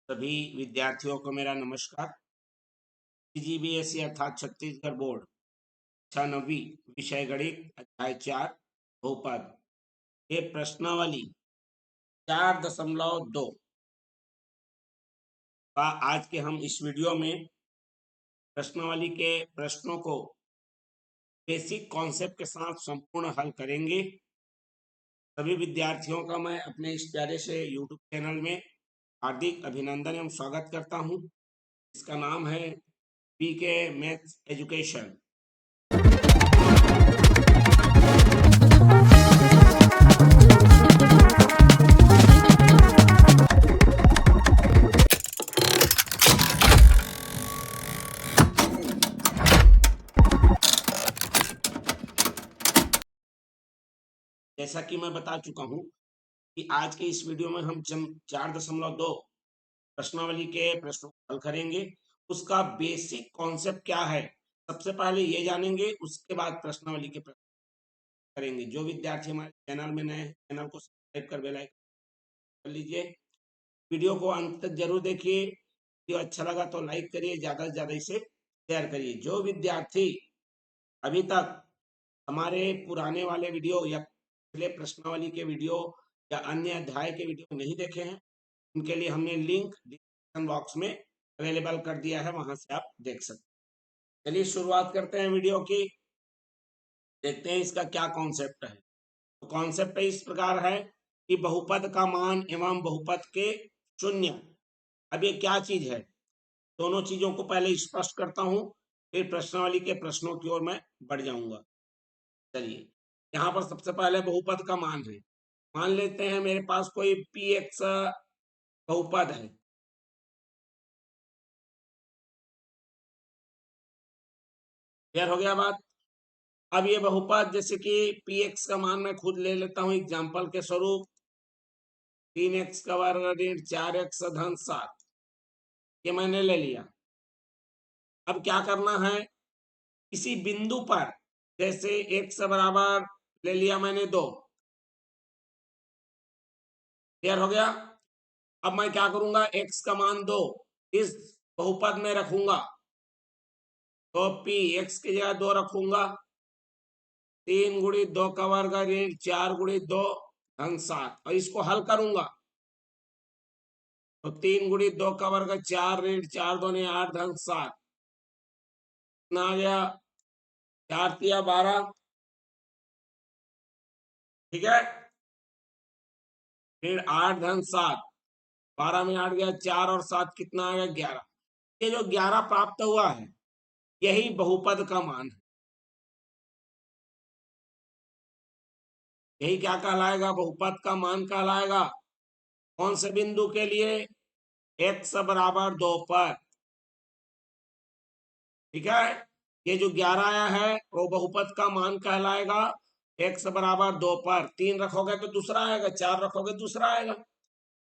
सभी विद्यार्थियों को मेरा नमस्कार। सीजीबीएसई अर्थात छत्तीसगढ़ बोर्ड कक्षा 9वीं विषय गणित अध्याय 4 बहुपद ये प्रश्नावली 4.2 का आज के हम इस वीडियो में प्रश्नावली के प्रश्नों को बेसिक कॉन्सेप्ट के साथ संपूर्ण हल करेंगे। सभी विद्यार्थियों का मैं अपने इस प्यारे से यूट्यूब चैनल में हार्दिक अभिनंदन एवं स्वागत करता हूं। इसका नाम है पीके मैथ्स एजुकेशन। जैसा कि मैं बता चुका हूं कि आज के इस वीडियो में हम 4.2 प्रश्नावली के प्रश्नों को हल करेंगे। उसका बेसिक कॉन्सेप्ट क्या है सबसे पहले ये जानेंगे, उसके बाद प्रश्नावली के प्रश्न करेंगे। जो विद्यार्थी हमारे चैनल में नए, चैनल को सब्सक्राइब कर बेल आइकन कर लीजिए। वीडियो को अंत तक जरूर देखिए। वीडियो अच्छा लगा तो लाइक करिए, ज्यादा से ज्यादा इसे शेयर करिए। जो विद्यार्थी अभी तक हमारे पुराने वाले वीडियो या पिछले प्रश्नावली के वीडियो या अन्य अध्याय के वीडियो नहीं देखे हैं, उनके लिए हमने लिंक डिस्क्रिप्शन बॉक्स में अवेलेबल कर दिया है, वहां से आप देख सकते हैं। चलिए शुरुआत करते हैं वीडियो की। देखते हैं इसका क्या कॉन्सेप्ट है। तो कॉन्सेप्ट इस प्रकार है कि बहुपद का मान एवं बहुपद के शून्य। अब ये क्या चीज है, दोनों चीजों को पहले स्पष्ट करता हूं, फिर प्रश्नावली के प्रश्नों की ओर मैं बढ़ जाऊंगा। चलिए, यहाँ पर सबसे पहले बहुपद का मान है। मान लेते हैं मेरे पास कोई पी एक्स बहुपद है। क्लियर हो गया बात। अब ये बहुपद जैसे कि पी एक्स का मान मैं खुद ले लेता हूं एग्जाम्पल के स्वरूप, 3x का वर्ग ऋण 4x धन 7, ये मैंने ले लिया। अब क्या करना है, किसी बिंदु पर जैसे x बराबर ले लिया मैंने 2। क्लियर हो गया। अब मैं क्या करूंगा, x का मान 2 इस बहुपद में रखूंगा, तो p x की जगह 2 रखूंगा। 3 गुणित 2 का वर्ग ऋण 4 गुणित 2 धन 7, और इसको हल करूंगा तो 3 गुणित 2 का वर्ग 4 ऋण 4 दूनी 8 धन 7 कितना आ गया, 4 तिया 12। ठीक है, ऋण 8 धन 7, 12 में 8 गया 4 और 7 कितना आ गया 11। ये जो 11 प्राप्त हुआ है यही बहुपद का मान है। यही क्या कहलाएगा, बहुपद का मान कहलाएगा। कौन से बिंदु के लिए, x बराबर 2 पर। ठीक है, ये जो 11 आया है वो बहुपद का मान कहलाएगा x बराबर 2 पर। 3 रखोगे तो दूसरा आएगा, 4 रखोगे दूसरा आएगा।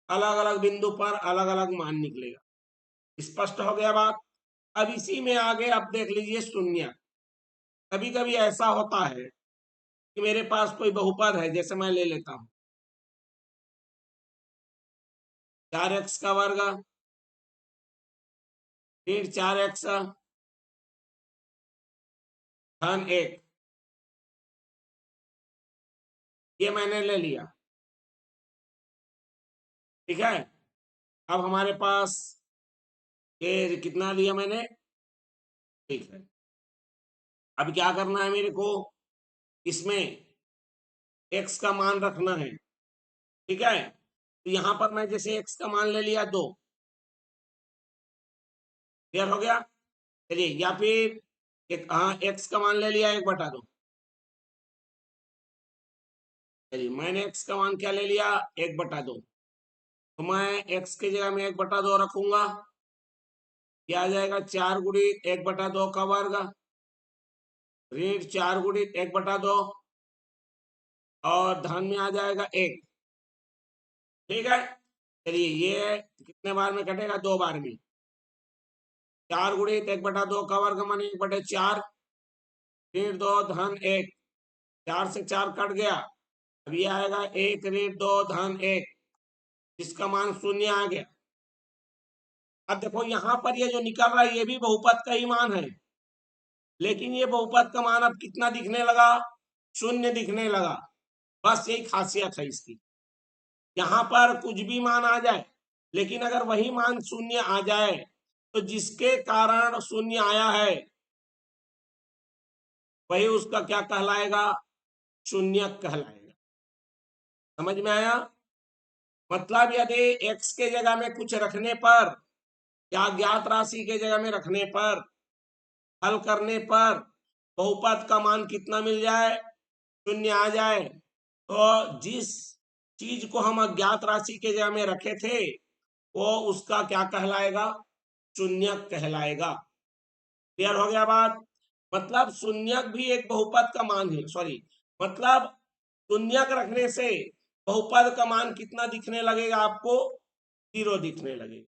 अलग अलग बिंदु पर अलग अलग मान निकलेगा। स्पष्ट हो गया बात। अब इसी में आगे आप देख लीजिए शून्य। कभी कभी ऐसा होता है कि मेरे पास कोई बहुपद है, जैसे मैं ले लेता हूं 4x का वर्ग ऋण 4x धन 1, ये मैंने ले लिया। ठीक है, अब हमारे पास ये कितना लिया मैंने। ठीक है, अब क्या करना है मेरे को, इसमें x का मान रखना है। ठीक है, तो यहां पर मैं जैसे x का मान ले लिया 2। क्लियर हो गया। चलिए, या फिर एक, हाँ, x का मान ले लिया 1/2। चलिए, मैंने x का मान क्या ले लिया, 1/2। तो मैं x की जगह में 1/2 रखूंगा। क्या आ जाएगा, 4 गुणित 1/2 का वर्ग ऋण 4 गुणित 1/2 और धन में आ जाएगा 1। ठीक है, चलिए ये कितने बार में कटेगा, 2 बार में। 4 गुणित 1/2 का वर्ग माने 1/4 ऋण 2 धन 1, 4 से 4 कट गया। अब ये आएगा 1 ऋण 2 धन 1, जिसका मान 0 आ गया। अब देखो यहाँ पर ये जो निकल रहा है ये भी बहुपद का ही मान है, लेकिन ये बहुपद का मान अब कितना दिखने लगा, शून्य दिखने लगा। बस यही खासियत है इसकी। यहाँ पर कुछ भी मान आ जाए, लेकिन अगर वही मान शून्य आ जाए तो जिसके कारण शून्य आया है वही उसका क्या कहलाएगा, शून्यक कहलाएगा। समझ में आया? मतलब यदि x के जगह में कुछ रखने पर या ज्ञात राशि के जगह में रखने पर हल करने पर बहुपद का मान कितना मिल जाए, शून्य आ जाए, तो जिस चीज को हम अज्ञात राशि के जगह में रखे थे वो उसका क्या कहलाएगा, शून्यक कहलाएगा। क्लियर हो गया बात? मतलब शून्यक भी एक बहुपद का मान है, सॉरी, मतलब शून्यक रखने से बहुपद का मान कितना दिखने लगेगा आपको, 0 दिखने लगेगा।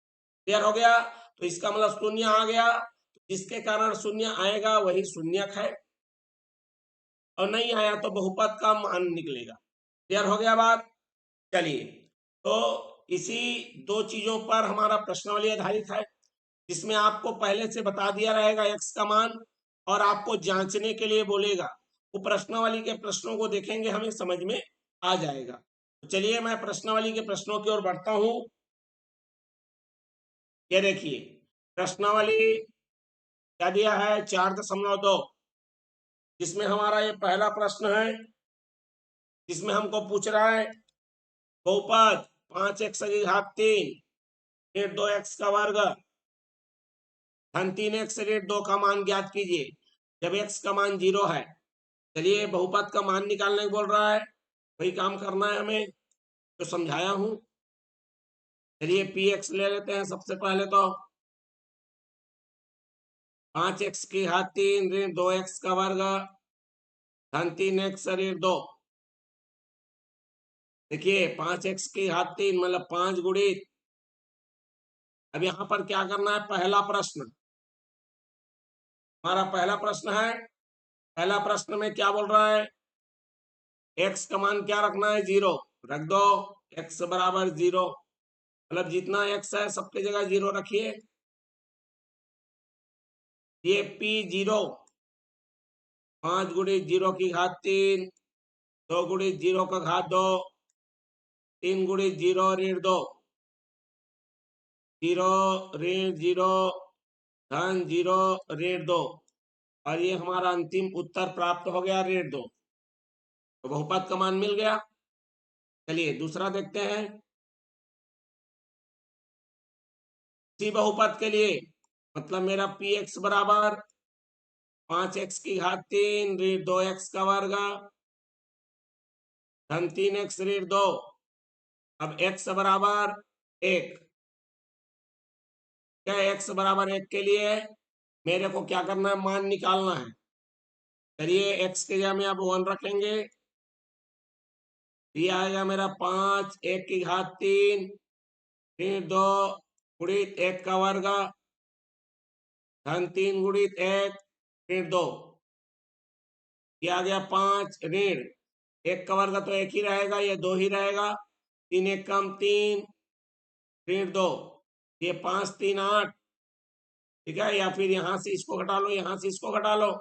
क्लियर हो गया? तो इसका मतलब शून्य आ गया, जिसके कारण शून्य आएगा वही शून्यक है, और नहीं आया तो बहुपद का मान निकलेगा। क्लियर हो गया बात? चलिए, तो इसी दो चीजों पर हमारा प्रश्नावली आधारित है, जिसमें आपको पहले से बता दिया रहेगा x का मान, और आपको जांचने के लिए बोलेगा। वो प्रश्नावली के प्रश्नों को देखेंगे, हमें समझ में आ जाएगा। तो चलिए मैं प्रश्नावली के प्रश्नों की ओर बढ़ता हूं। ये देखिए प्रश्नावली क्या दिया है, 4.2, जिसमें हमारा ये पहला प्रश्न है, जिसमें हमको पूछ रहा है बहुपद 5x की घात 3 फिर 2x का वर्ग धन 3x रेट 2 का मान ज्ञात कीजिए जब x का मान 0 है। चलिए बहुपद का मान निकालने बोल रहा है, वही काम करना है हमें, तो समझाया हूं। चलिए px ले लेते हैं सबसे पहले, तो 5x की घात 3 ऋण 2x का वर्ग धन 3x ऋण 2। देखिए 5x की घात 3 मतलब 5 गुणित, अब यहां पर क्या करना है, पहला प्रश्न, हमारा पहला प्रश्न है। पहला प्रश्न में क्या बोल रहा है, x का मान क्या रखना है, 0 रख दो, x बराबर 0, मतलब जितना x है सबके जगह 0 रखिए। ये p0 5 गुणित 0 की घात 3 2 गुणित 0 का घात 2 3 गुणित 0 ऋण 2 0 ऋण 0 धन 0 ऋण 2, और ये हमारा अंतिम उत्तर प्राप्त हो गया ऋण 2। तो बहुपद का मान मिल गया। चलिए दूसरा देखते हैं। इसी बहुपद के लिए मतलब मेरा px बराबर 5x की घात 3 ऋण 2x का वर्ग धन 3x ऋण 2। अब x बराबर 1, क्या x बराबर 1 के लिए मेरे को क्या करना है, मान निकालना है। चलिए x के जगह में अब 1 रखेंगे, ये आएगा मेरा 5 1 की घात 3 ऋण 2 गुणित 1 का वर्ग धन 3 गुणित 1 ऋण 2। ये आ गया 5 ऋण 1 का वर्ग तो 1 ही रहेगा, ये 2 ही रहेगा, 3 1 कम 3 ऋण 2, ये 5 3 8, ठीक है। या फिर यहां से इसको घटा लो, यहां से इसको घटा लो,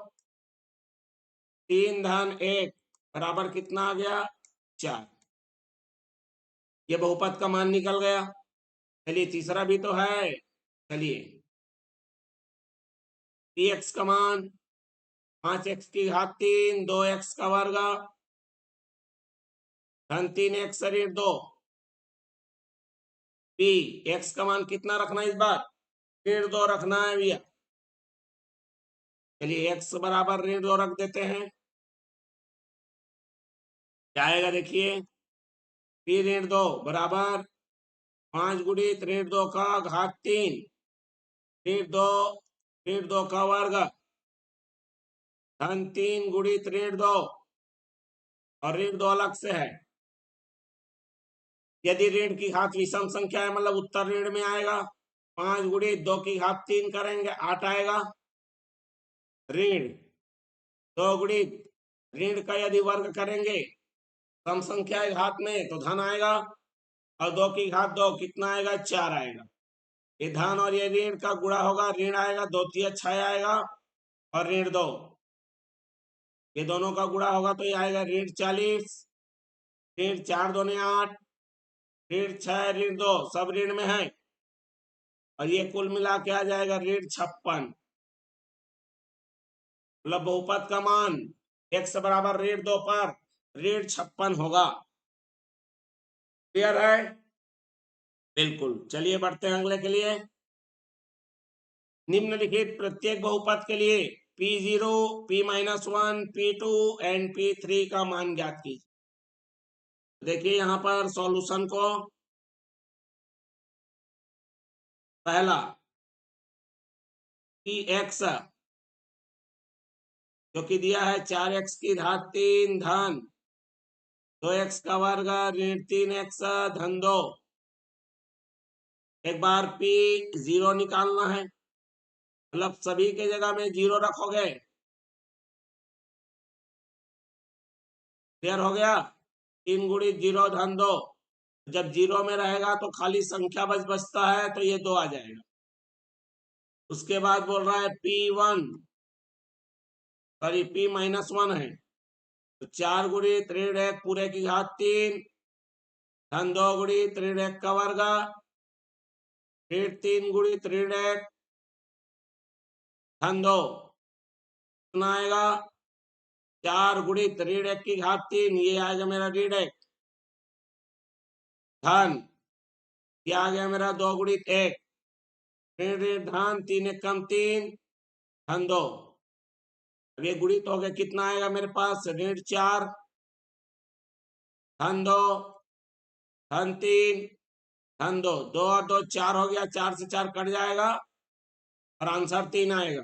3 धन 1 बराबर कितना आ गया, 4। ये बहुपद का मान निकल गया। चलिए तीसरा भी तो है। चलिए px का मान 5x की घात 3 2x का वर्ग धन 3x ऋण 2। p x का मान कितना रखना है इस बार, ऋण 2 रखना है भैया। चलिए x बराबर ऋण 2 रख देते हैं, क्या आएगा देखिए, p ऋण 2 बराबर 5 गुणित ऋण 2 का घात 3 ऋण 2 का वर्ग धन 3 गुणित ऋण 2, और ऋण 2 अलग से है। यदि ऋण की घात विषम संख्या है मतलब उत्तर ऋण में आएगा, 5 गुणित 2 की घात 3 करेंगे 8 आएगा, ऋण 2 गुणित ऋण का यदि वर्ग करेंगे सम संख्या है घात में तो धन आएगा, और 2 की घात 2 कितना आएगा, 4 आएगा। ये धन और ये ऋण का गुणा होगा, ऋण आएगा, 2 तिया 6 आएगा और ऋण 2, ये दोनों का गुणा होगा तो ये आएगा ऋण 40, ऋण 4 दूने 8, ऋण 6 ऋण 2 सब ऋण में है और ये कुल मिला के आ जाएगा ऋण 56। मतलब बहुपद का मान x बराबर ऋण 2 पर ऋण 56 होगा। क्लियर है? बिल्कुल। चलिए बढ़ते हैं अगले के लिए। निम्नलिखित प्रत्येक बहुपद के लिए P0, P-1, P2 and P3 का मान ज्ञात कीजिए। देखिए यहाँ पर सॉल्यूशन को, पहला Px जो कि दिया है 4x की घात 3 धन 2x का वर्ग ऋण 3x धन 2। एक बार P0 निकालना है, मतलब सभी के जगह में 0 रखोगे। क्लियर हो गया? 3 गुणित 0 धन 2, जब 0 में रहेगा तो खाली संख्या बचता है तो ये 2 आ जाएगा। उसके बाद बोल रहा है P1, सॉरी P-1 है तो 4 गुणित ऋण 1 पूरे की घात 3 धन 2 गुणित ऋण 1 का वर्ग ऋण 3 गुणित ऋण 1 धन 2 कितना आएगा? 4 गुणित ऋण 1 की घात 3, ये आएगा मेरा ऋण 1 धन, ये आ गया मेरा 2 गुणित 1 ऋण ऋण धन 3 1 कम 3 धन 2। अब ये गुणित हो गया, कितना आएगा मेरे पास? ऋण 4 धन 2 धन 3 धन 2, 2 और 2 4 हो गया, 4 से 4 कट जाएगा और आंसर 3 आएगा।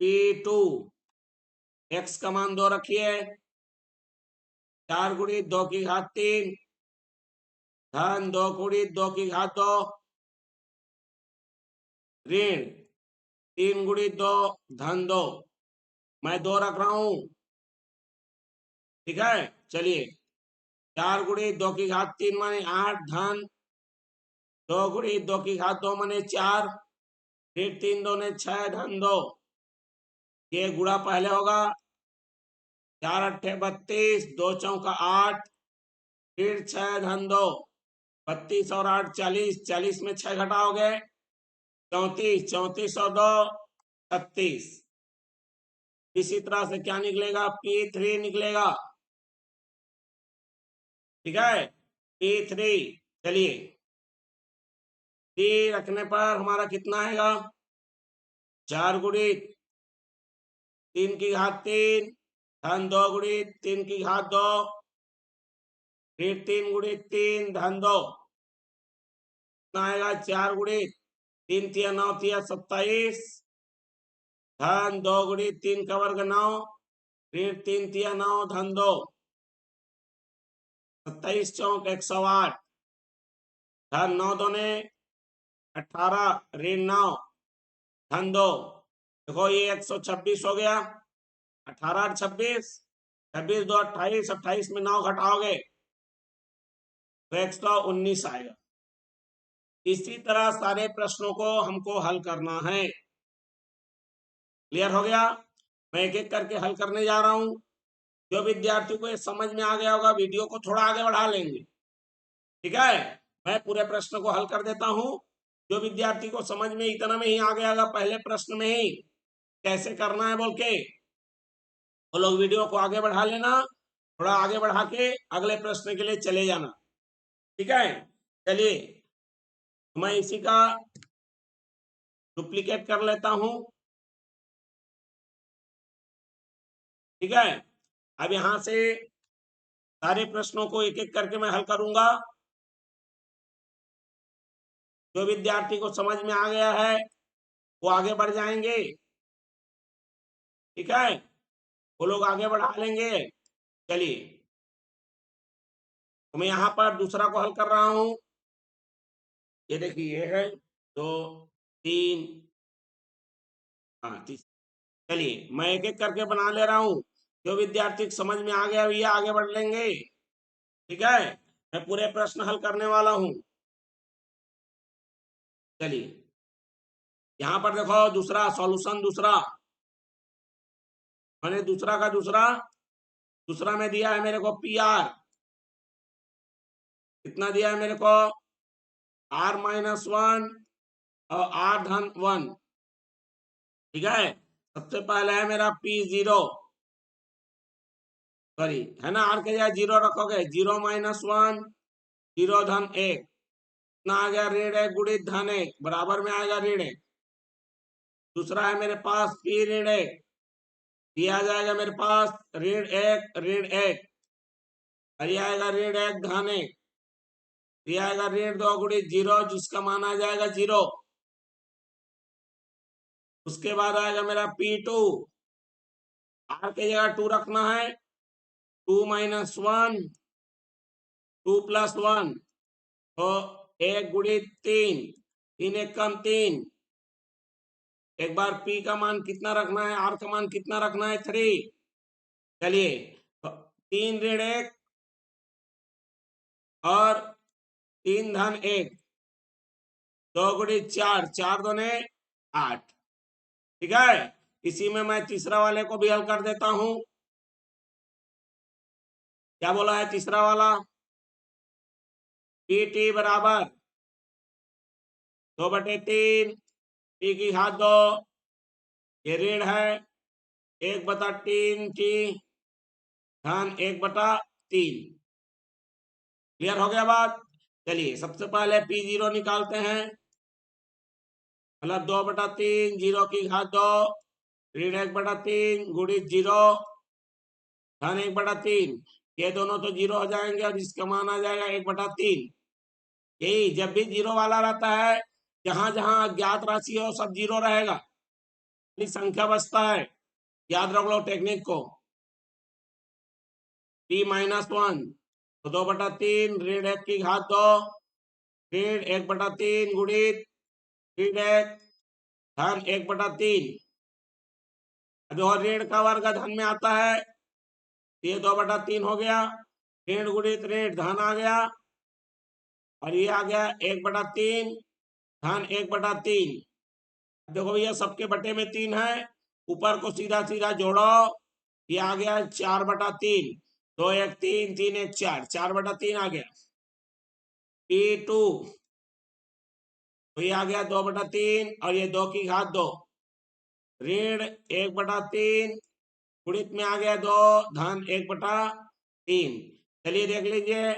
P2 x का मान 2 रखिए, 4 गुणित 2 की घात 3 धन 2 गुणित 2 की घात 2 ऋण 3 गुणित 2 धन 2, मैं 2 रख रहा हूं। ठीक है, चलिए 4 गुणित 2 की घात 3 माने 8 धन 2 गुणित 2 की घात 2 माने 4 फिर 3 2 ने 6 धन 2, ये गुणा पहले होगा, 4 अट्ठे 32 2 चौका 8 फिर 6 धन 2, 32 और 8 40, 40 में 6 घटाओगे 34, 34 और 2 36। इसी तरह से क्या निकलेगा? P3 निकलेगा। ठीक है, P3। चलिए P रखने पर हमारा कितना आएगा? 4 गुणित 3 की घात 3 धन 2 गुणित 3 की घात 2 फिर 3 गुणित 3 धन 2 कितना आएगा? 4 गुणित 3 तिया 9 तिया 27 धन 2 गुणित 3 का वर्ग 9 फिर 3 तिया 9 धन 2, 27 चौक 108 धन 9 दूने 18 ऋण 9 धन 2। देखो ये 126 हो गया, 18 और 26, 26 2 28, 28 में 9 घटाओगे तो 119 आएगा। इसी तरह सारे प्रश्नों को हमको हल करना है। क्लियर हो गया? मैं एक एक करके हल करने जा रहा हूं। जो विद्यार्थी को ये समझ में आ गया होगा, वीडियो को थोड़ा आगे बढ़ा लेंगे। ठीक है, मैं पूरे प्रश्न को हल कर देता हूं। जो विद्यार्थी को समझ में इतना में ही आ गया होगा पहले प्रश्न में ही कैसे करना है बोल के, वो लोग वीडियो को आगे बढ़ा लेना, थोड़ा आगे बढ़ा के अगले प्रश्न के लिए चले जाना। ठीक है, चलिए मैं इसी का डुप्लीकेट कर लेता हूं। ठीक है, अब यहां से सारे प्रश्नों को एक एक करके मैं हल करूंगा। जो विद्यार्थी को समझ में आ गया है वो आगे बढ़ जाएंगे। ठीक है, वो लोग आगे बढ़ा लेंगे। चलिए तो मैं यहाँ पर दूसरा को हल कर रहा हूं। ये देखिए, ये है 2 3, हाँ चलिए मैं एक एक करके बना ले रहा हूँ। जो विद्यार्थी समझ में आ गया ये आगे बढ़ लेंगे। ठीक है, मैं पूरे प्रश्न हल करने वाला हूँ। चलिए यहां पर देखो दूसरा सॉल्यूशन, दूसरा मैंने दूसरा का दूसरा में दिया है मेरे को पी आर, कितना दिया है मेरे को r-1 और r-1, ठीक है। सबसे पहले है मेरा P0, सॉरी है ना, r के जगह 0 रखोगे, 0-1 0-1 कितना आ गया, ऋण 1 गुणित धन 1 बराबर में आएगा ऋण 1। दूसरा है मेरे पास P-1, दिया जाएगा मेरे पास ऋण 1 और ये आएगा ऋण 1 धन 1, दिया आएगा ऋण 2 गुणित 0 जिसका मान आ जाएगा 0। उसके बाद आएगा मेरा P2, r के जगह 2 रखना है, 2-1 2+1 तो 1 गुणित 3, 3 कम 3। एक बार P का मान कितना रखना है, R का मान कितना रखना है 3। चलिए 3-1 और 3-1, 2 गुणित 4, 4-2 8, ठीक है। इसी में मैं तीसरा वाले को भी हल कर देता हूं। क्या बोला है तीसरा वाला, PT बराबर 2/3 T की घात 2, ये ऋण है 1/3 T धन 1/3। क्लियर हो गया बात। चलिए सबसे पहले P0 निकालते हैं, मतलब 2/3 0 की घात 2 ऋण 1/3 गुणित 0 धन 1/3, ये दोनों तो 0 हो जाएंगे और इसका मान आ जाएगा 1/3। यही जब भी 0 वाला रहता है, जहां जहां अज्ञात राशि हो सब 0 रहेगा, संख्या बचता है, याद रख लो टेक्निक को। P-1 तो 2/3 ऋण 1 की घात 2 ऋण 1/3 गुणित ऋण 1 धन 1/3। जो ऋण का वर्ग धन में आता है, ये 2/3 हो गया, ऋण गुणित ऋण धन आ गया और ये आ गया 1/3 धन 1/3। देखो भैया सबके बटे में 3 है, ऊपर को सीधा सीधा जोड़ो, ये आ गया 4/3, 2 1 3 3 1 4, 4/3 आ गया। P2 तो ये आ गया 2/3 और ये 2 की घात 2 ऋण 1/3 गुणित में आ गया 2 धन 1/3। चलिए देख लीजिए,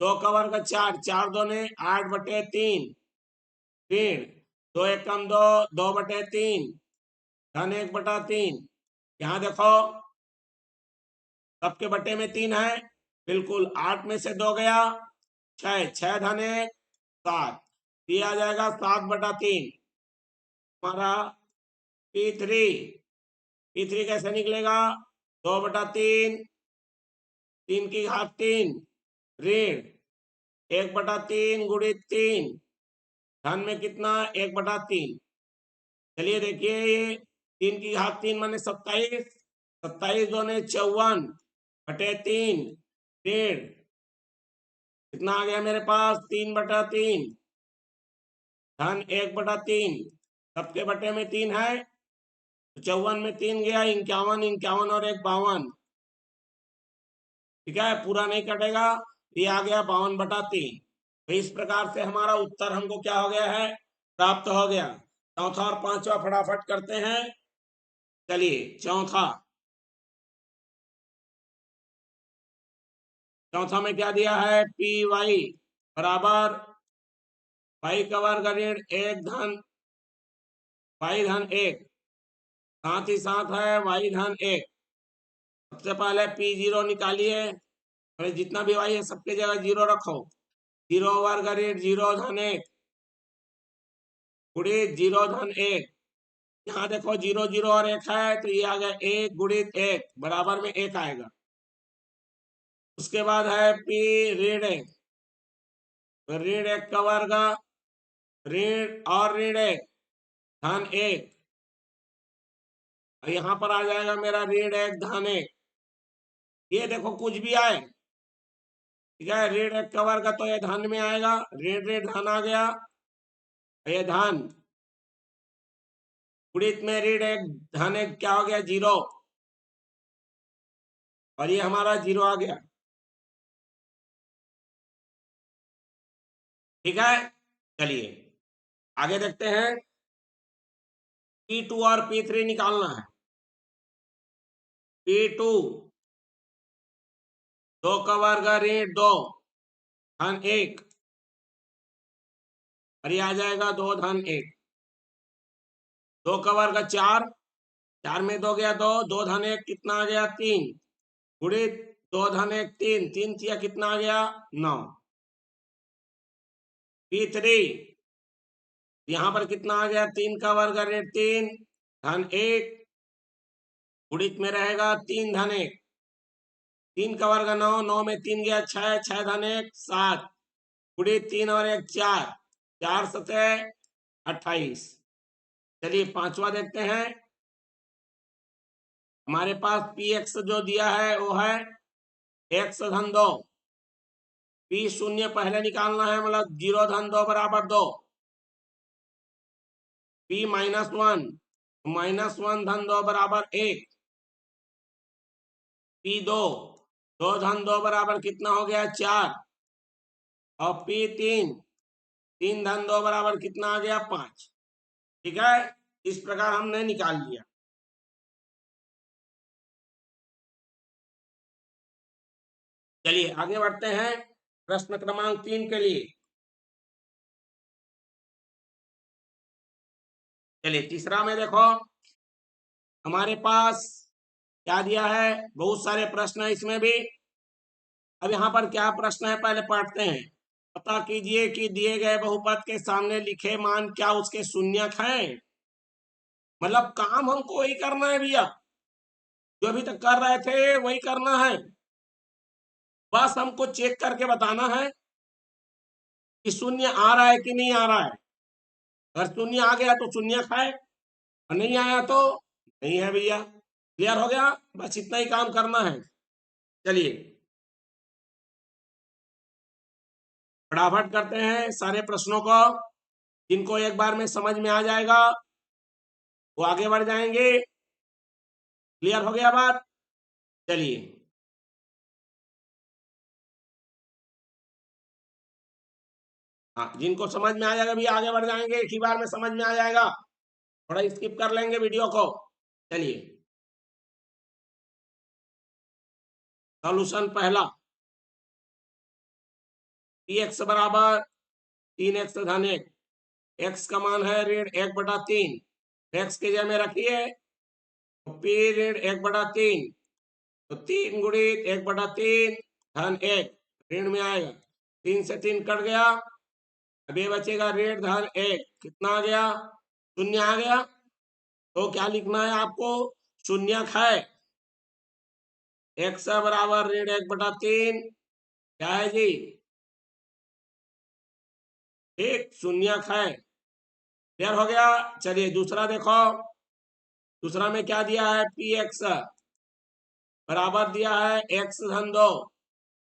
2 का वर्ग 4, 4-2 8/3 ऋण 2 1 कम 2 2/3 धन 1/3। यहाँ देखो सबके बटे में 3 है, बिल्कुल 8 में से 2 गया 6, 6 धन 1 7, ये आ जाएगा 7/3। हमारा P3 कैसे निकलेगा, 2/3 3 की घात 3 ऋण 1/3 गुणित 3 धन में कितना 1/3। चलिए देखिए ये 3 की घात 3 माने 27, 27-2 54/3 ऋण कितना आ गया मेरे पास 3/3 धन 1/3। सबके बटे में 3 है, 54 में 3 गया 51, 51 और 1 52, ठीक है, पूरा नहीं कटेगा, ये आ गया 52/3। तो इस प्रकार से हमारा उत्तर हमको क्या हो गया है, प्राप्त हो गया। चौथा और पांचवा फटाफट करते हैं। चलिए चौथा में क्या दिया है, Py बराबर y का वर्ग ऋण 1 धन y धन 1, साथ ही साथ है y धन 1। सबसे पहले P0 निकालिए, जितना भी y है सबके जगह 0 रखो, 0 वर्ग ऋण 0 धन 1 गुणित 0 धन 1। यहाँ देखो 0 0 और 1 है तो ये आ गया 1 गुणित 1 बराबर में 1 आएगा। उसके बाद है P ऋण 1, तो ऋण 1 का वर्ग ऋण और ऋण 1 धन 1, यहाँ पर आ जाएगा मेरा ऋण 1 धन 1। ये देखो कुछ भी आए, ठीक है, ऋण 1 का वर्ग तो ये धन में आएगा, ऋण ऋण धन आ गया, ये धन, गुणित में ऋण एक धन एक क्या हो गया 0, और ये हमारा 0 आ गया। ठीक है, चलिए आगे देखते हैं। P2 और P3 निकालना है। P2 2 का वर्ग ऋण 2 धन 1, और ये आ जाएगा 2 धन 1। 2 का वर्ग 4, 4 में 2 गया 2, 2 धन 1 कितना आ गया 3, गुणित 2 धन 1 3, 3 किया कितना आ गया 9। P3 यहाँ पर कितना आ गया 3 का वर्ग ऋण 3 धन 1, गुणित में रहेगा 3 धन 1, 3 का वर्ग 9, 9 में 3 गया 6, 6 धन 1 7, गुणित 3 और 1 4, 4 सते 28। चलिए पांचवा देखते हैं। हमारे पास पी एक्स जो दिया है वो है x धन 2, पी शून्य पहले निकालना है, मतलब 0 धन 2 बराबर 2, पी -1 -1 धन 2 बराबर 1, P2 2 धन 2 बराबर कितना हो गया 4, और P3 3 धन 2 बराबर कितना आ गया 5। ठीक है, इस प्रकार हमने निकाल लिया। चलिए आगे बढ़ते हैं प्रश्न क्रमांक 3 के लिए। चलिए तीसरा में देखो, हमारे पास क्या दिया है, बहुत सारे प्रश्न है इसमें भी। अब यहाँ पर क्या प्रश्न है पहले पढ़ते हैं। पता कीजिए कि दिए गए बहुपद के सामने लिखे मान क्या उसके शून्यक है। मतलब काम हमको वही करना है भैया, जो अभी तक कर रहे थे वही करना है। बस हमको चेक करके बताना है कि शून्य आ रहा है कि नहीं आ रहा है। अगर शून्य आ गया तो शून्यक है, और नहीं आया तो नहीं है भैया। क्लियर हो गया, बस इतना ही काम करना है। चलिए फटाफट करते हैं सारे प्रश्नों को, जिनको एक बार में समझ में आ जाएगा वो आगे बढ़ जाएंगे। क्लियर हो गया बात। चलिए हाँ, जिनको समझ में आ जाएगा भी आगे बढ़ जाएंगे, एक ही बार में समझ में आ जाएगा, थोड़ा स्किप कर लेंगे वीडियो को। चलिए सॉल्यूशन पहला, x बराबर 3x धन 1, x का मान है ऋण 1/3, x के जगह में रखिए तो p ऋण 1/3, तो 3 गुणित 1/3 धन 1 ऋण में आएगा, 3 से 3 कट गया, अब ये बचेगा ऋण धन 1 कितना आ गया 0 आ गया। तो क्या लिखना है आपको, शून्यक है। x बराबर ऋण 1/3 क्या है जी, एक शून्यक है। क्लियर हो गया। चलिए दूसरा देखो, दूसरा में क्या दिया है, पी एक्स बराबर दिया है x धन 2,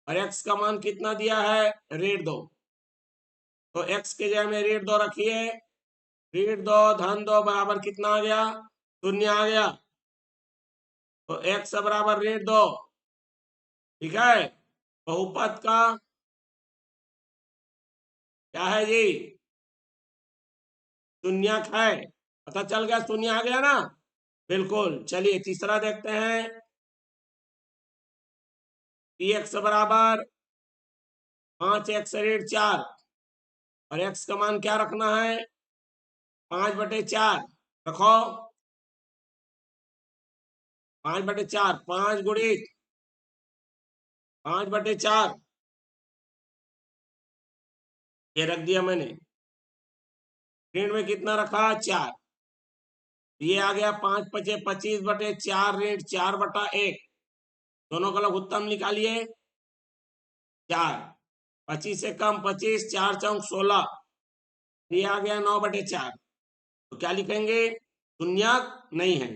और x का मान कितना दिया है ऋण 2, तो x के जगह में ऋण 2 रखिए, ऋण 2 धन 2 बराबर कितना आ गया 0 आ गया, तो x बराबर ऋण 2। ठीक है, बहुपद का क्या है जी, शून्यक है। पता चल गया, शून्य आ गया ना, बिल्कुल। चलिए तीसरा देखते हैं, पी एक्स बराबर 5x ऋण 4, और x का मान क्या रखना है 5/4 रखो, 5/4 5 गुणित 5/4, ये रख दिया मैंने, ऋण में कितना रखा 4, ये आ गया 5×5 25/4 ऋण 4/1, दोनों का लघुत्तम निकालिए 4, 25 से कम 25, 4 चौक 16, ये आ गया 9/4। तो क्या लिखेंगे, शून्यक नहीं है।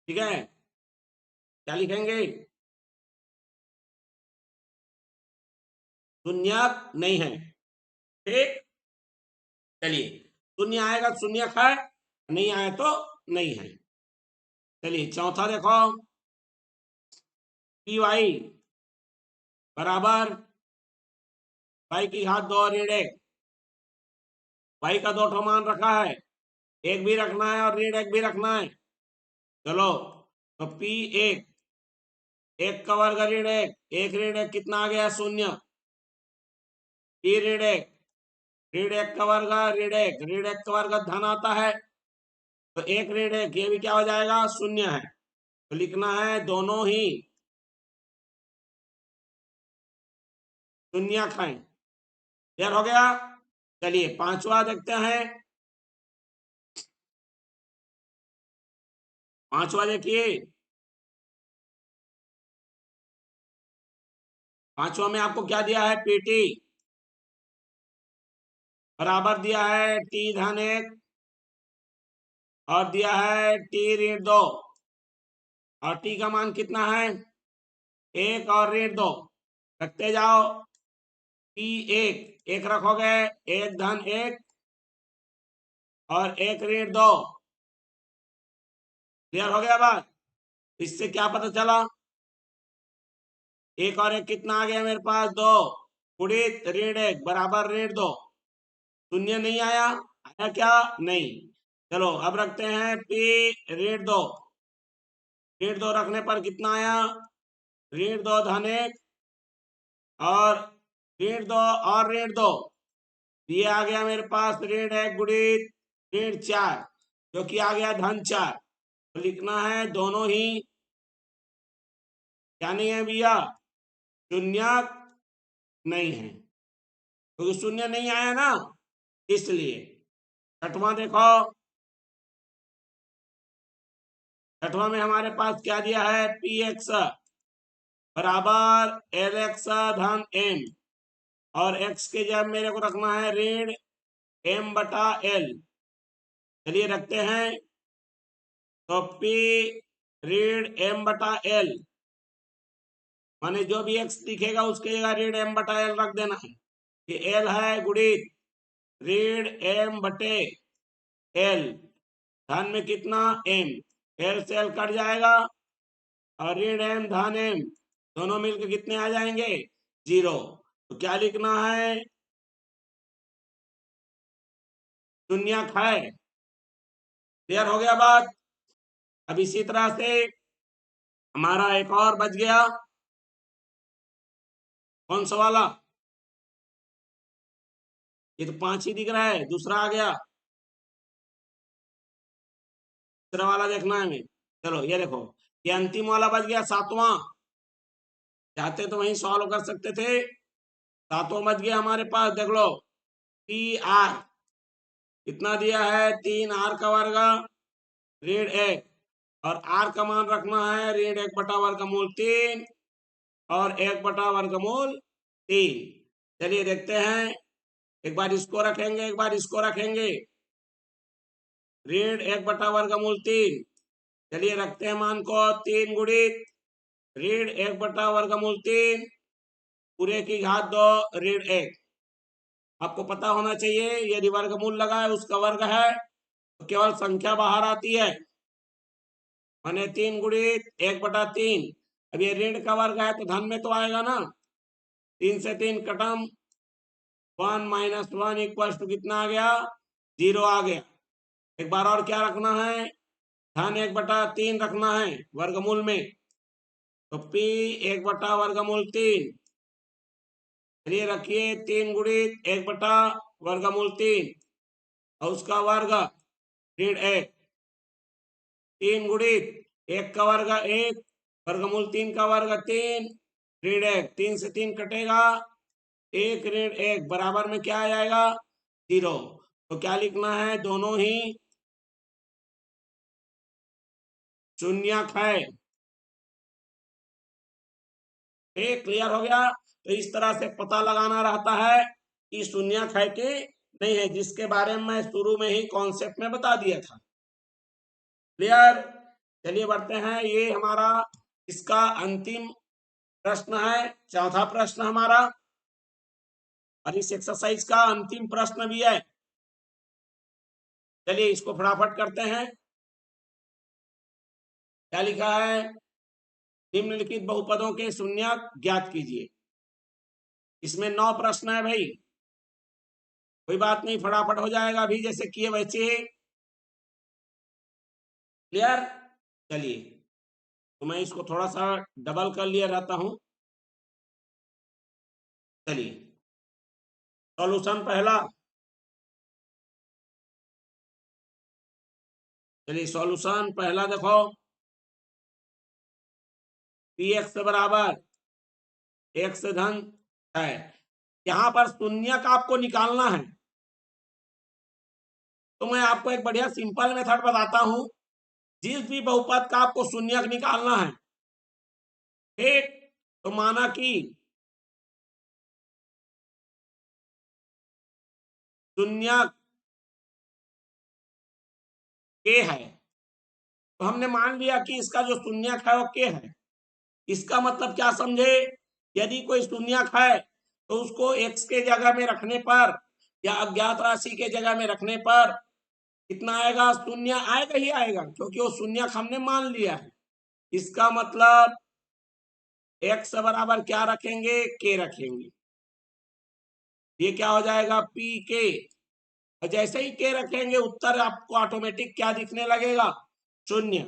ठीक है, क्या लिखेंगे, शून्यक नहीं है। ठीक, चलिए शून्य आएगा तो शून्यक है, नहीं आया तो नहीं है। चलिए चौथा देखो, पी वाई बराबर वाई की घात 2 ऋण 1। वाई का 2 ठो मान रखा है, एक भी रखना है और ऋण 1 भी रखना है। चलो तो पी एक, एक का वर्ग ऋण 1, एक ऋण 1 कितना आ गया? शून्य। पी ऋण 1, ऋण 1 का वर्ग ऋण 1, ऋण 1 का वर्ग धन आता है, तो एक ऋण 1 ये भी क्या हो जाएगा? शून्य है। तो लिखना है दोनों ही शून्य खाएं। क्लियर हो गया? चलिए पांचवा देखते हैं। पांचवा देखिए, पांचवा में आपको क्या दिया है? पीटी बराबर दिया है टी धन 1 और दिया है टी ऋण 2, और टी का मान कितना है? 1 और ऋण 2 रखते जाओ। पी एक, एक रखोगे, एक धन 1 और एक ऋण 2। क्लियर हो गया बात? इससे क्या पता चला? एक और एक कितना आ गया मेरे पास? 2 गुणित ऋण 1 बराबर ऋण 2। शून्य नहीं आया? आया क्या? नहीं। चलो अब रखते हैं पी ऋण 2। ऋण 2 रखने पर कितना आया? ऋण 2 धन 1 और ऋण 2 और ऋण 2, ये आ गया मेरे पास ऋण 1 गुणित ऋण 4, जो कि आ गया धन 4। तो लिखना है दोनों ही क्या नहीं है भैया? शून्य नहीं है, क्योंकि शून्य नहीं आया ना, इसलिए। छठवां देखो, छठवां में हमारे पास क्या दिया है? पी एक्स बराबर एल एक्स धन एम, और एक्स के जब मेरे को रखना है ऋण एम बटा एल। चलिए रखते हैं, तो पी ऋण एम बटा एल, माने जो भी एक्स दिखेगा उसके जगह ऋण एम बटा एल रख देना है। ये एल है गुणित ऋण एम बटे एल, धन में कितना? एम, एल से एल कट जाएगा और ऋण एम धन एम दोनों मिलकर कितने आ जाएंगे? 0। तो क्या लिखना है? शून्यक है। क्लियर हो गया बात? अब इसी तरह से हमारा एक और बच गया, कौन सा वाला? ये तो 5 ही दिख रहा है, दूसरा आ गया, तीसरा वाला देखना है हमें। चलो ये देखो, ये अंतिम वाला बच गया, सातवां। चाहते तो वहीं सॉल्व कर सकते थे। सातवां बच गया हमारे पास, देख लो। टी आर कितना दिया है? 3 आर का वर्ग ऋण 1, और आर का मान रखना है ऋण 1 बटा वर्गमूल 3 और 1 बटा वर्गमूल 3। चलिए देखते हैं, एक बार इसको रखेंगे, एक बार इसको रखेंगे। ऋण 1 बटा वर्गमूल 3, चलिए रखते हैं मान को 3 गुणित ऋण 1 बटा वर्गमूल 3 पूरे की घात 2 ऋण 1। आपको पता होना चाहिए यदि वर्गमूल लगा है उसका वर्ग है तो केवल संख्या बाहर आती है, माने 3 गुणित 1 बटा 3। अब ये ऋण का वर्ग है तो धन में तो आएगा ना, 3 से 3 कटम, 1 माइनस 1 इक्वल टू कितना आ गया? 0 आ गया। एक बार और क्या रखना है? धन 1 बटा 3 रखना है वर्गमूल में, तो पी 1 बटा वर्गमूल 3। चलिए रखिए 3 गुणित 1 बटा वर्गमूल 3 और उसका वर्ग ऋण 1, 3 गुणित 1 का वर्ग 1, वर्गमूल 3 का वर्ग 3 ऋण 1, 3 से 3 कटेगा, 1 ऋण 1 बराबर में क्या आ जाएगा? 0। तो क्या लिखना है? दोनों ही शून्यक है। ठीक, क्लियर हो गया? तो इस तरह से पता लगाना रहता है कि शून्यक है कि नहीं है, जिसके बारे में मैं शुरू में ही कॉन्सेप्ट में बता दिया था। क्लियर? चलिए बढ़ते हैं, ये हमारा इसका अंतिम प्रश्न है, चौथा प्रश्न हमारा। और इस एक्सरसाइज का अंतिम प्रश्न भी है। चलिए इसको फटाफट करते हैं। क्या लिखा है? निम्नलिखित बहुपदों के शून्यक ज्ञात कीजिए। इसमें 9 प्रश्न है भाई, कोई बात नहीं, फटाफट हो जाएगा, अभी जैसे किए वैसे ही। क्लियर? चलिए तो मैं इसको थोड़ा सा डबल कर लिया रहता हूं। चलिए सॉल्यूशन पहला। चलिए सॉल्यूशन पहला देखो, पी एक्स बराबर एक्स धन है। यहां पर शून्यक आपको निकालना है, तो मैं आपको एक बढ़िया सिंपल मेथड बताता हूं। जिस भी बहुपद का आपको शून्यक निकालना है, ठीक, तो माना कि शून्यक के है, तो हमने मान लिया कि इसका जो शून्यक है वो के है। इसका मतलब क्या समझे? यदि कोई शून्यक है तो उसको एक्स के जगह में रखने पर या अज्ञात राशि के जगह में रखने पर कितना आएगा? शून्य आएगा ही आएगा, क्योंकि वो शून्यक हमने मान लिया है। इसका मतलब एक्स बराबर क्या रखेंगे? के रखेंगे। ये क्या हो जाएगा? पी के। और जैसे ही के रखेंगे उत्तर आपको ऑटोमेटिक क्या दिखने लगेगा? शून्य।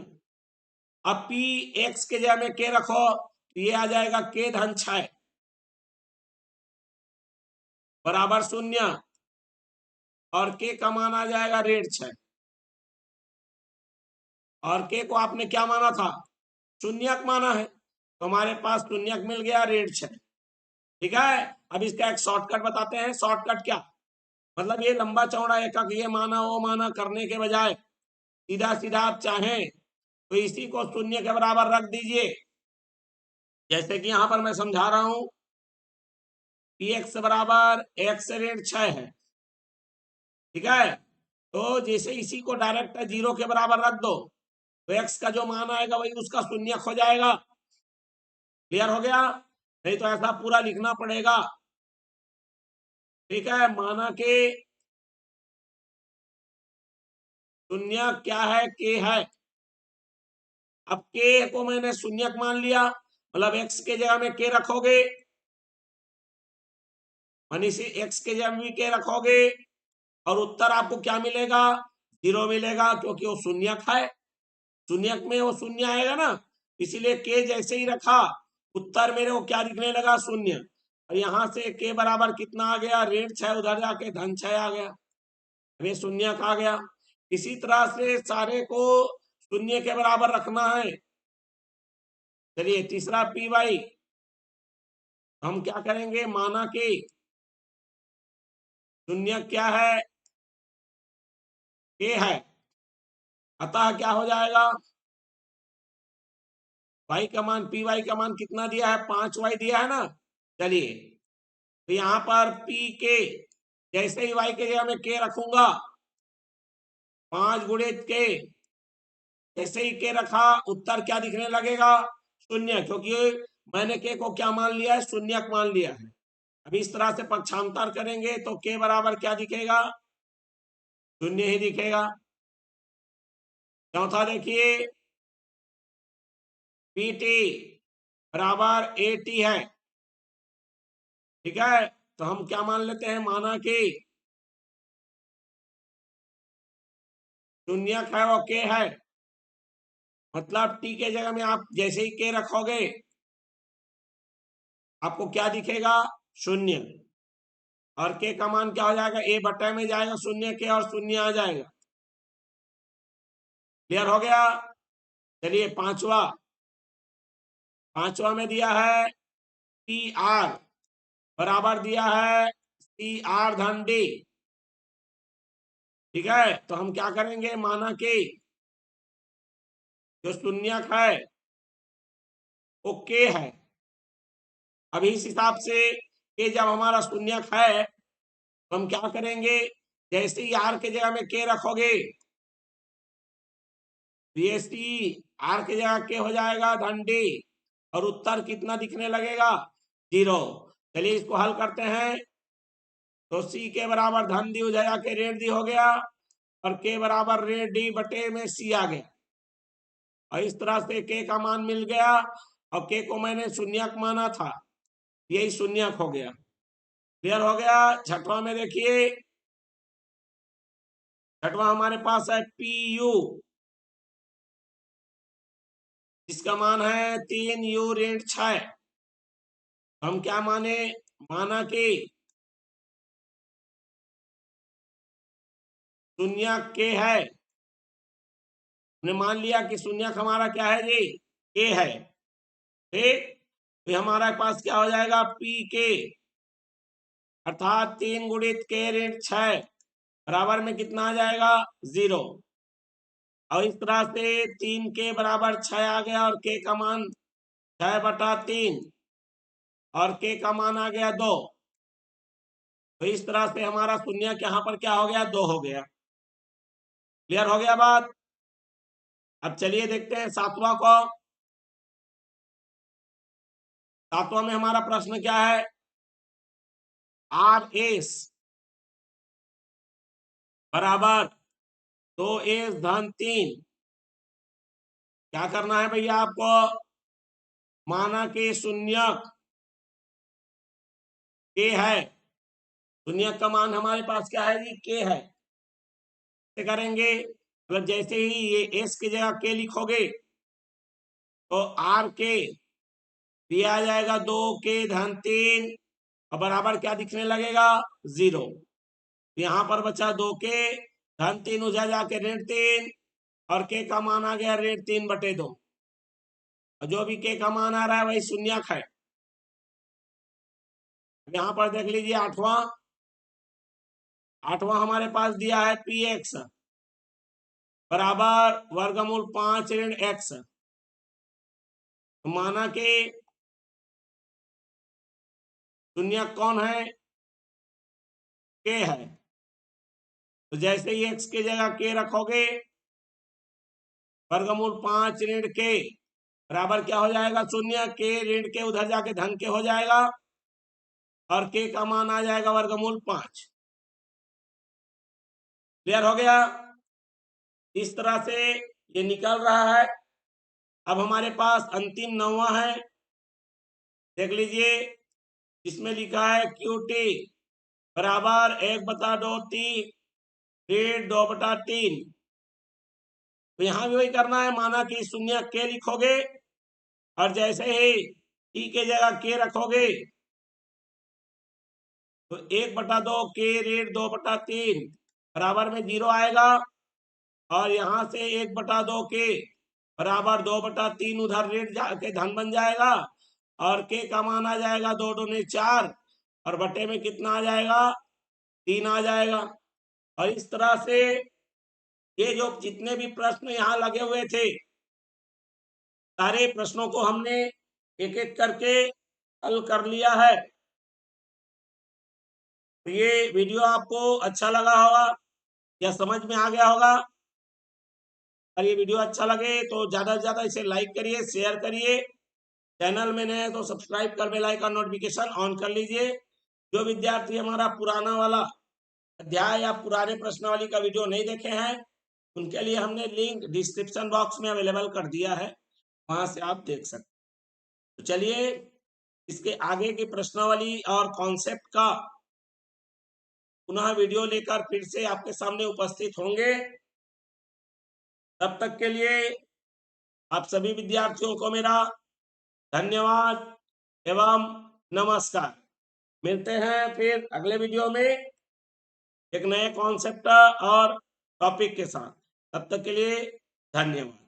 अब पी एक्स के जगह में के रखो तो ये आ जाएगा के धन 6 बराबर शून्य, और के का मान आ जाएगा ऋण 6। और के को आपने क्या माना था? शून्यक माना है, तो हमारे पास शून्यक मिल गया ऋण 6। ठीक है, अब इसका एक शॉर्टकट बताते हैं। शॉर्टकट क्या मतलब? ये लंबा चौड़ा एकक ये माना वो माना करने के बजाय सीधा सीधा आप चाहें तो इसी को शून्य के बराबर रख दीजिए। जैसे कि यहां पर मैं समझा रहा हूं, पी एक्स बराबर x ऋण 6 है। ठीक है, तो जैसे इसी को डायरेक्ट 0 के बराबर रख दो तो x का जो मान आएगा वही उसका शून्यक हो जाएगा। क्लियर हो गया? नहीं तो ऐसा पूरा लिखना पड़ेगा। ठीक है, माना के शून्यक क्या है? के है। अब के को मैंने शून्यक मान लिया, मतलब x के जगह में के रखोगे, मानी से x के जगह में के रखोगे और उत्तर आपको क्या मिलेगा? 0 मिलेगा, क्योंकि वो शून्यक है। शून्यक में वो शून्य आएगा ना, इसीलिए के जैसे ही रखा उत्तर मेरे को क्या दिखने लगा? शून्य। और यहां से के बराबर कितना आ गया? ऋण 6, उधर जाके धन 6 आ गया, ये शून्यक आ गया। इसी तरह से सारे को शून्य के बराबर रखना है। चलिए तीसरा पी वाई, हम क्या करेंगे? माना कि शून्य क्या है? के है, अतः क्या हो जाएगा? वाई का मान, पी वाई का मान कितना दिया है? 5y दिया है ना। चलिए तो यहां पर पी के जैसे ही वाई के जगह में के रखूंगा, 5 गुणित के, जैसे ही के रखा उत्तर क्या दिखने लगेगा? शून्य, क्योंकि मैंने के को क्या मान लिया है? शून्यक मान लिया है। अब इस तरह से पक्षांतर करेंगे तो के बराबर क्या दिखेगा? शून्य ही दिखेगा। चौथा देखिए, पीटी बराबर एटी है। ठीक है, तो हम क्या मान लेते हैं? माना कि शून्यक है और के है, मतलब टी के जगह में आप जैसे ही के रखोगे आपको क्या दिखेगा? शून्य। और के का मान क्या हो जाएगा? ए बटे में जाएगा शून्य के, और शून्य आ जाएगा। क्लियर हो गया? चलिए पांचवा, पांचवा में दिया है पी आर बराबर दिया है सी आर धन डी। ठीक है, तो हम क्या करेंगे? माना कि जो शून्यक है वो के है। अब इस हिसाब से के जब हमारा शून्यक है तो हम क्या करेंगे? जैसे ही आर के जगह में के रखोगे, सी आर की जगह के हो जाएगा धन डी, और उत्तर कितना दिखने लगेगा? 0। चलिए इसको हल करते हैं। तो सी के बराबर धन डी उधर जाके ऋण डी हो गया और के बराबर ऋण डी बटे में सी आ गया और इस तरह से के का मान मिल गया और के को मैंने शून्यक माना था, यही शून्यक हो गया। क्लियर हो गया। छठवां में देखिए, छठवां हमारे पास है पी यू, जिसका मान है 3 यू ऋण 6। हम क्या माने, माना कि शून्यक के है, हमने मान लिया कि शून्यक हमारा क्या है जी, के है। ठीक, तो हमारे पास क्या हो जाएगा, पी के अर्थात 3 गुणित के ऋण 6 बराबर में कितना आ जाएगा, 0। और इस तरह से 3 के बराबर 6 आ गया और के का मान 6/3 और के का मान आ गया 2। तो इस तरह से हमारा शून्यक यहाँ पर क्या हो गया, 2 हो गया। क्लियर हो गया बात। अब चलिए देखते हैं सातवां को। सातवां में हमारा प्रश्न क्या है, आर एस बराबर 2s धन 3। क्या करना है भैया आपको, माना कि शून्यक के है, शून्यक का मान हमारे पास क्या है जी, के है। क्या करेंगे, मतलब जैसे ही ये एस की जगह के लिखोगे तो आर के दिया जाएगा 2 के धन 3 और बराबर क्या दिखने लगेगा, 0। यहाँ पर बचा 2 के धन 3 उधर जाके ऋण 3 और के का मान आ गया ऋण 3/2। और जो भी के का मान आ रहा है वही शून्यक है। यहाँ पर देख लीजिए आठवां, आठवां हमारे पास दिया है पी एक्स बराबर वर्गमूल 5 ऋण एक्स। तो माना कि शून्यक कौन है, के है। तो जैसे ही एक्स की जगह के रखोगे वर्गमूल 5 ऋण के बराबर क्या हो जाएगा, शून्य। के ऋण के उधर जाके धन के हो जाएगा और के का मान आ जाएगा वर्गमूल 5। क्लियर हो गया। इस तरह से ये निकल रहा है। अब हमारे पास अंतिम 9वां है, देख लीजिए, इसमें लिखा है क्यू टी बराबर 1/2 टी ऋण 2/3। तो यहां भी वही करना है, माना कि शून्य के लिखोगे और जैसे ही टी के जगह के रखोगे तो 1/2 के ऋण 2/3 बराबर में 0 आएगा और यहां से 1/2 के बराबर 2/3 उधर ऋण जाके धन बन जाएगा और के का मान आ जाएगा 2 दूनी 4 और बटे में कितना आ जाएगा, 3 आ जाएगा। और इस तरह से ये जो जितने भी प्रश्न यहाँ लगे हुए थे सारे प्रश्नों को हमने एक एक करके हल कर लिया है। तो ये वीडियो आपको अच्छा लगा होगा या समझ में आ गया होगा। अगर ये वीडियो अच्छा लगे तो ज्यादा से ज्यादा इसे लाइक करिए, शेयर करिए। चैनल में नए तो सब्सक्राइब कर बेल आइकन नोटिफिकेशन ऑन कर लीजिए। जो विद्यार्थी हमारा पुराना वाला अध्याय या पुराने प्रश्नावली का वीडियो नहीं देखे हैं उनके लिए हमने लिंक डिस्क्रिप्शन बॉक्स में अवेलेबल कर दिया है, वहां से आप देख सकते। तो चलिए इसके आगे की प्रश्नावली और कॉन्सेप्ट का पुनः वीडियो लेकर फिर से आपके सामने उपस्थित होंगे। तब तक के लिए आप सभी विद्यार्थियों को मेरा धन्यवाद एवं नमस्कार। मिलते हैं फिर अगले वीडियो में एक नए कॉन्सेप्ट और टॉपिक के साथ। तब तक के लिए धन्यवाद।